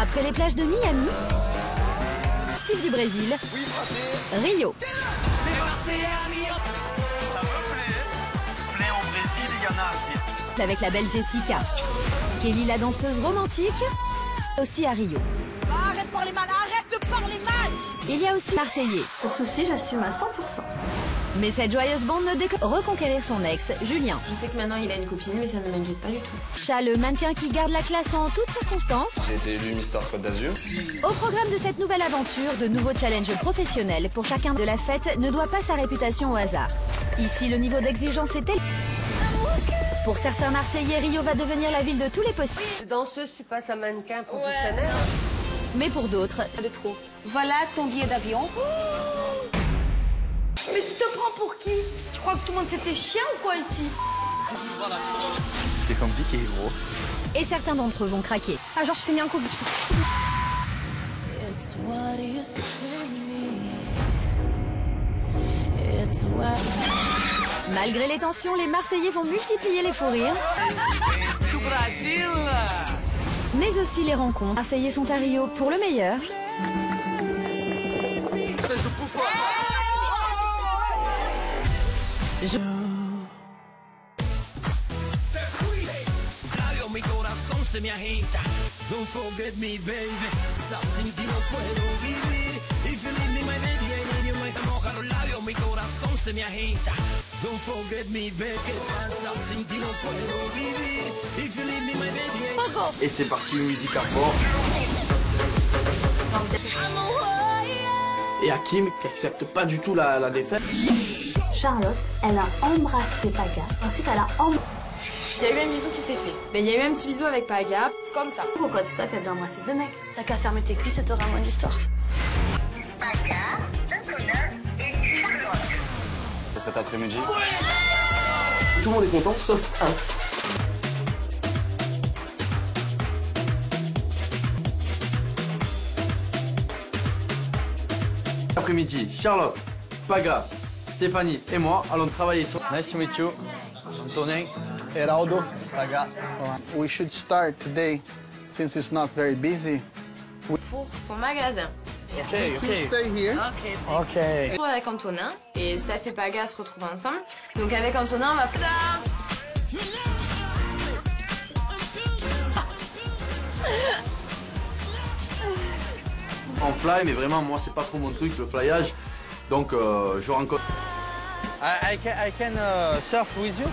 Après les plages de Miami, Steve du Brésil, Rio. Ça me plaît au Brésil, il y en a assez. Avec la belle Jessica. Kelly la danseuse romantique, aussi à Rio. Arrête de parler mal, arrête de parler mal. Il y a aussi Marseillais. Pour ceci, j'assume à 100%. Mais cette joyeuse bande ne déconne reconquérir son ex, Julien. Je sais que maintenant il a une copine, mais ça ne m'inquiète pas du tout. Chat, le mannequin qui garde la classe en toutes circonstances. J'ai été élu Mister Côte d'Azur. Au programme de cette nouvelle aventure, de nouveaux challenges professionnels pour chacun de la fête ne doit pas sa réputation au hasard. Ici, le niveau d'exigence est tel. Pour certains Marseillais, Rio va devenir la ville de tous les possibles. Danseuse, c'est pas un mannequin professionnel. Mais pour d'autres, De trop. Voilà ton billet d'avion. Mais tu te prends pour qui? Tu crois que tout le monde c'était chien ou quoi ici? C'est compliqué, gros. et certains d'entre eux vont craquer. Ah genre je t'ai mis un coup. Malgré les tensions, les Marseillais vont multiplier les fous rires. Mais aussi les rencontres. Marseillais sont à Rio pour le meilleur. Et c'est parti, musique à fond. Et Hakim qui accepte pas du tout la défaite. Charlotte, elle a embrassé Paga. Ensuite, elle a embrassé... Il y a eu un bisou qui s'est fait. Mais il y a eu un petit bisou avec Paga, comme ça. Pourquoi c'est toi qui as déjà embrassé deux mecs? T'as qu'à fermer tes cuisses et t'auras moins d'histoire. Paga, Antonin et Charlotte. Cet après-midi. Tout le monde est content sauf un. Après-midi, Charlotte, Paga, Stéphanie et moi allons travailler sur... Nice to meet you. Antonin. Heraldo, Paga. We should start today, since it's not very busy. Pour son magasin. Please stay here. Ok. On se retrouve avec Antonin et Steph et Paga se retrouvent ensemble. Donc avec Antonin, on va faire... En fly, mais vraiment, moi, c'est pas trop mon truc, le flyage. Donc, je rencontre... I can surf with you?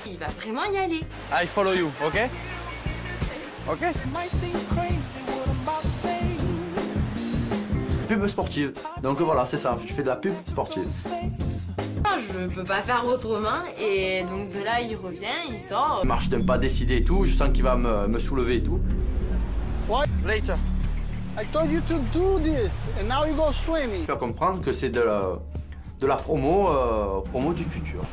Il va vraiment y aller. I follow you, ok? Ok? Pub sportive. Donc voilà, c'est ça, je fais de la pub sportive. Je peux pas faire autrement et donc de là il revient, il sort. Il marche d'un pas décidé et tout, je sens qu'il va me soulever et tout. What? Later. I told you to do this, and now you go swimming. Faire comprendre que c'est de la promo du futur.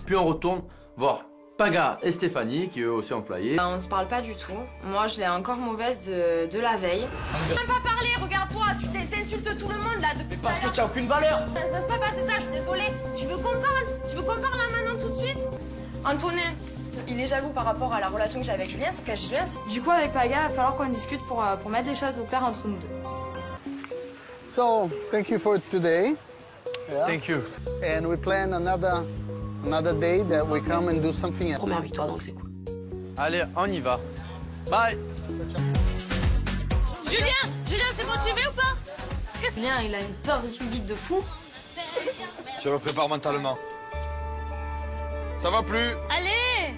Puis on retourne voir Paga et Stéphanie qui eux aussi ont flyé. On se parle pas du tout. Moi je l'ai encore mauvaise de la veille. Tu peux même pas parler, regarde-toi, tu t'insultes tout le monde là depuis. Mais parce que tu as aucune valeur. Ça ne peut pas passer ça, je suis désolée. Tu veux qu'on parle? Tu veux qu'on parle là maintenant tout de suite? Antonin, il est jaloux par rapport à la relation que j'ai avec Julien, sauf qu'à Julien. Du coup avec Paga, il va falloir qu'on discute pour mettre les choses au clair entre nous deux. So, thank you for today. Yes. Thank you. And we plan another day that we come and do something else. Première victoire, donc c'est cool. Allez, on y va. Bye. Julien, c'est motivé ou pas? Julien, il a une peur du vide de fou. Je me prépare mentalement. Ça va plus? Allez!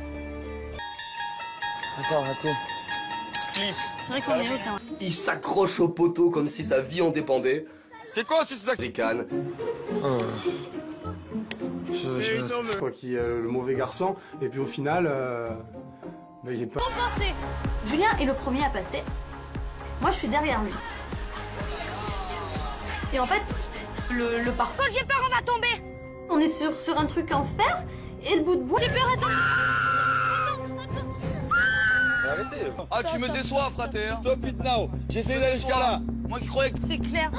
D'accord, raté. C'est vrai qu'on est aucun. Il s'accroche au poteau comme si sa vie en dépendait. C'est quoi si c'est ça? Ricane. Je crois qu'il est le mauvais garçon. Et puis au final, il est pas... Julien est le premier à passer. Moi, je suis derrière lui. Et en fait, le parcours... J'ai peur, on va tomber! On est sur un truc en fer et le bout de bois... J'ai peur, attends! Arrêtez. Ah, tu me déçois, frater. Stop it now. J'essaie d'aller jusqu'à là. Moi qui croyais que... C'est clair.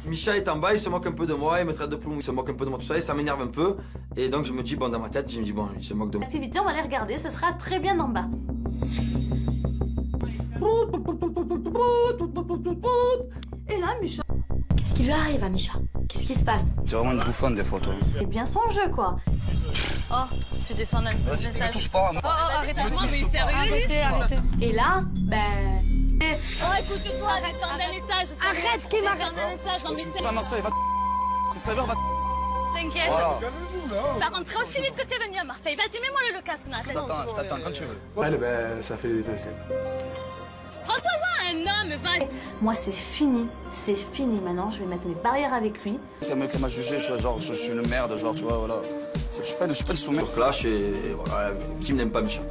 Micha est en bas, il se moque un peu de moi, il me traite de poule, il se moque un peu de moi, tout ça, et ça m'énerve un peu. Et donc je me dis, bon, dans ma tête, je me dis, bon, il se moque de moi. L'activité, on va les regarder, ce sera très bien en bas. Et là, Micha... Qu'est-ce qui lui arrive à Misha? Qu'est-ce qui se passe? C'est vraiment une bouffonne des photos. C'est bien son jeu, quoi. Oh, tu descends d'un coup Vas-y, ne touche pas. Oh, arrête-moi, mais sérieux. Arrêtez. Et là, ben... Oh, écoute-toi, reste en un étage. Arrête, qui m'a... Reste en un étage, dans mes têtes. Putain, Marseille, va Christopher, va T'inquiète. Voilà. T'as rentré aussi vite que t'es venu à Marseille. Vas-y, mets-moi le casque dans la tête. Je t'attends quand tu veux. Ouais, ben, ça fait des étincelles. Prends-toi-en un homme, va. Moi, c'est fini. C'est fini maintenant. Je vais mettre mes barrières avec lui. Quelqu'un m'a jugé, tu vois, genre, je suis une merde, genre, tu vois, voilà. Je suis pas le soumis. Sur clash et voilà, qui n'aime pas Misha?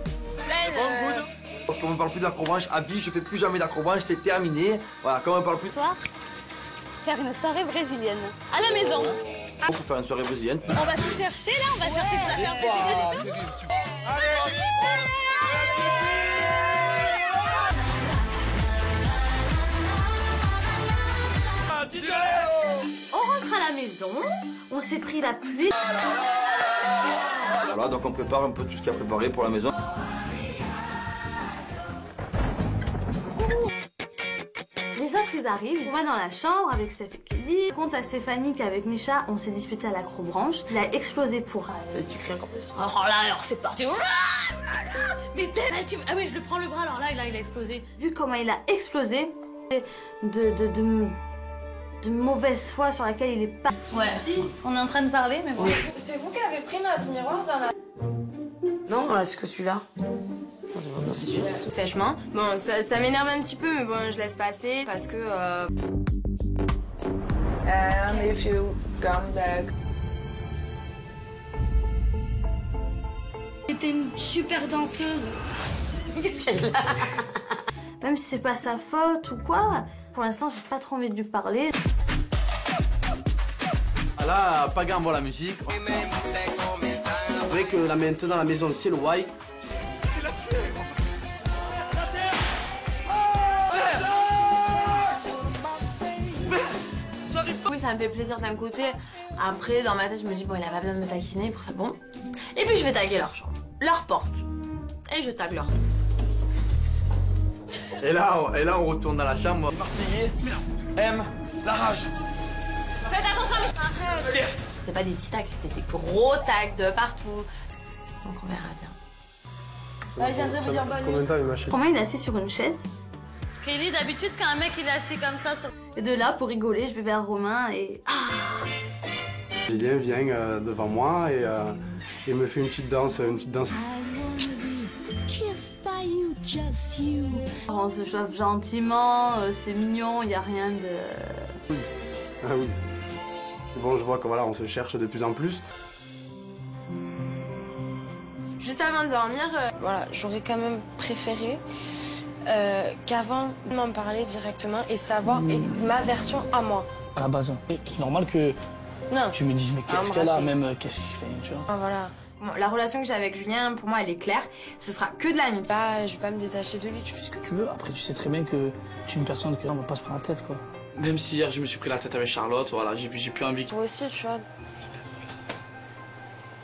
On ne parle plus d'acrobranche, à vie, je fais plus jamais d'acrobranche, c'est terminé. Voilà, comme on ne parle plus. Ce soir, faire une soirée brésilienne. À la maison. Pour faire une soirée brésilienne. On va tout chercher là, on va chercher des affaires brésiliennes. On rentre à la maison. On s'est pris la pluie. Voilà, donc on prépare un peu tout ce qu'il y a préparé pour la maison. Les autres, ils arrivent, on va dans la chambre avec Steph et Kelly. Compte à Stéphanie qu'avec Misha, on s'est disputé à l'acrobranche. Il a explosé pour... Tu cries encore plus. Oh là, alors c'est parti. Mais ah oui, je le prends le bras, alors là, il a explosé. Vu comment il a explosé, de mauvaise foi sur laquelle il est pas... Ouais, on est en train de parler, mais bon. C'est vous qui avez pris notre miroir dans la... Non, là, c'est que celui-là. Non, c'est celui-là. Sèchement. Bon, ça m'énerve un petit peu, mais bon, je laisse passer parce que... And if you come back. C'était une super danseuse. Qu'est-ce qu'elle a? Même si c'est pas sa faute ou quoi, pour l'instant, j'ai pas trop envie de lui parler. Là, Paga envoie la musique. C'est vrai que là maintenant, la maison, c'est le why. Oui, ça me fait plaisir d'un côté. Après, dans ma tête, je me dis, bon, il a pas besoin de me taquiner pour ça, bon. Et puis, je vais taguer leur chambre, leur porte. Et je tague leur... Et là, on retourne dans la chambre. Marseillais aime la rage. Faites attention, mais... C'était pas des petits tags, c'était des gros tags de partout. Donc, on verra bien. Ouais, je viendrai vous dire bonne nuit. Combien de temps il m'a acheté? Comment il est assis sur une chaise. Kelly, d'habitude, quand un mec il est assis comme ça... Et de là, pour rigoler, je vais vers Romain et... Julien vient devant moi et me fait une petite danse, On se chauffe gentiment, c'est mignon, il n'y a rien de... Ah oui. Bon, je vois que voilà, on se cherche de plus en plus. Juste avant de dormir, voilà, j'aurais quand même préféré qu'avant de m'en parler directement et savoir ma version à moi. À la base, c'est normal que tu me dises mais qu'est-ce qu'elle a, même qu'est-ce qu'il fait, tu vois. Ah, voilà. Bon, la relation que j'ai avec Julien, pour moi, elle est claire. Ce sera que de l'amitié. Je vais pas me détacher de lui. Tu fais ce que tu veux. Après, tu sais très bien que tu es une personne que on va pas se prendre la tête, quoi. Même si hier je me suis pris la tête avec Charlotte, voilà, j'ai plus envie. Toi aussi, tu vois.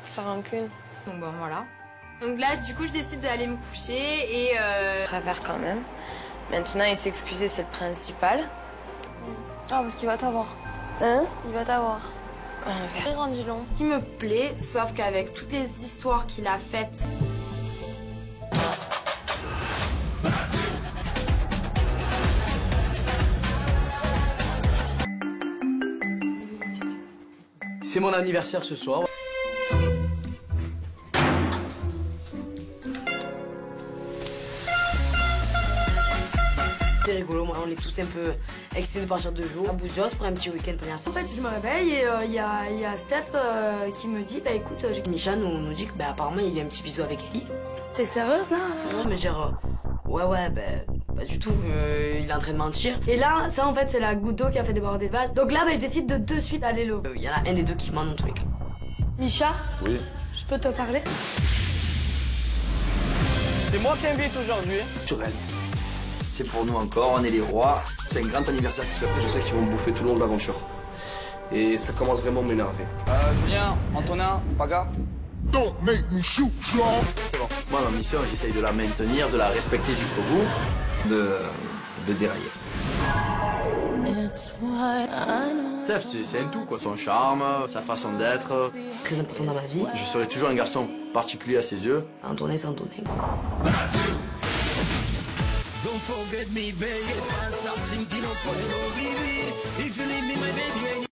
Ça rancune. Donc bon, voilà. Donc là, du coup, je décide d'aller me coucher et travers quand même. Maintenant, il s'excuser, c'est le principal. Ah, parce qu'il va t'avoir. Hein? Il va t'avoir. Très rendu long. Qui me plaît, sauf qu'avec toutes les histoires qu'il a faites. C'est mon anniversaire ce soir. C'est rigolo, moi, on est tous un peu excités de partir 2 jours à Bouzios pour un petit week-end pour ça. En fait, je me réveille et il y a Steph qui me dit, bah écoute, Misha nous dit que bah, apparemment il y a eu un petit bisou avec Ellie. T'es sérieuse là? Ouais, mais genre, ouais, pas du tout, il est en train de mentir. Et là, ça en fait, c'est la goutte d'eau qui a fait déborder le vase. Donc là, bah, je décide de suite aller le... Il y en a un des deux qui ment dans tous les cas. Misha? Oui. Je peux te parler? C'est moi qui invite aujourd'hui. Sur elle. C'est pour nous encore, on est les rois. C'est un grand anniversaire qui se fait. Je sais qu'ils vont me bouffer tout le long de l'aventure. Et ça commence vraiment à m'énerver. Julien, Antonin, Paga. Don't make me shoot, Moi, ma mission, j'essaye de la maintenir, de la respecter jusqu'au bout. de dérailler. Steph, c'est un tout, quoi. Son charme, sa façon d'être. Très important dans ma vie. Je serai toujours un garçon particulier à ses yeux. Un tourné sans tourner. Don't forget me, baby. Pasa sin ti no puedo vivir. If you leave me, my baby,